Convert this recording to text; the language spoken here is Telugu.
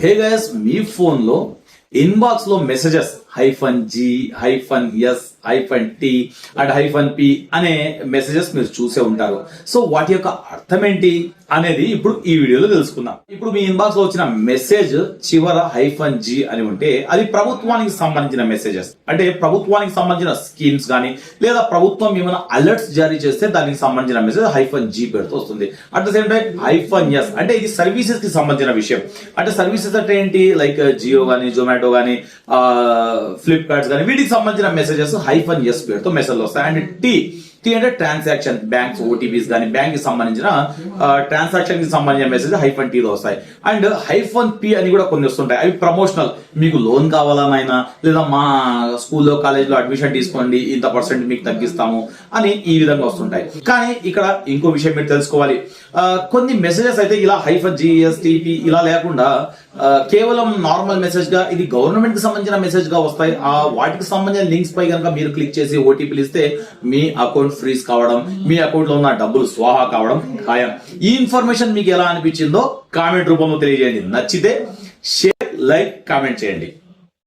హే గైస్, మీ ఫోన్ లో ఇన్బాక్స్ లో messages -G, -S, -T and -P అనే మెసేజెస్ మీరు చూసే ఉంటారు. సో వాటి యొక్క అర్థం ఏంటి అనేది ఇప్పుడు ఈ వీడియోలో తెలుసుకుందాం. ఇప్పుడు మీ ఇన్బాక్స్ లో వచ్చిన మెసేజ్ చివర -G అని ఉంటే అది ప్రభుత్వానికి సంబంధించిన మెసేజెస్, అంటే ప్రభుత్వానికి సంబంధించిన స్కీమ్స్ కానీ లేదా ప్రభుత్వం ఏమైనా అలర్ట్స్ జారీ చేస్తే దానికి సంబంధించిన మెసేజ్ -G పేరుతో వస్తుంది. At the same time -S అంటే ఇది సర్వీసెస్ కి సంబంధించిన విషయం. అంటే సర్వీసెస్ అంటే ఏంటి, లైక్ జియో కానీ, జొమాటో కానీ, ఫ్లిప్కార్ట్స్ కానీ, వీటికి సంబంధించిన మెసేజెస్ -S పేరుతో మెసేజ్ వస్తాయి. అండ్ టీ అంటే ట్రాన్సాక్షన్, బ్యాంక్స్ ఓటీపీస్ కానీ బ్యాంక్ కి సంబంధించిన ట్రాన్సాక్షన్ కి సంబంధించిన మెసేజ్ -T లో వస్తాయి. అండ్ -P అని కూడా కొన్ని వస్తుంటాయి. అవి ప్రమోషనల్, మీకు లోన్ కావాలనైనా లేదా మా స్కూల్లో కాలేజ్లో అడ్మిషన్ తీసుకోండి, ఇంత % మీకు తగ్గిస్తాము అని ఈ విధంగా వస్తుంటాయి. కానీ ఇక్కడ ఇంకో విషయం మీరు తెలుసుకోవాలి, కొన్ని మెసేజెస్ అయితే ఇలా -GSTP ఇలా లేకుండా కేవలం నార్మల్ మెసేజ్ గా, ఇది గవర్నమెంట్ కి సంబంధించిన మెసేజ్ గా వస్తాయి. వాటికి సంబంధించిన లింక్స్ పై కనుక మీరు క్లిక్ చేసి ఓటీపీలు ఇస్తే మీ అకౌంట్ ఫ్రీజ్ కావడం, మీ అకౌంట్ లో ఉన్న డబ్బులు స్వాహా కావడం ఖాయం. ఈ ఇన్ఫర్మేషన్ మీకు ఎలా అనిపించిందో కామెంట్ రూపంలో తెలియజేయండి. నచ్చితే షేర్, లైక్, కామెంట్ చేయండి.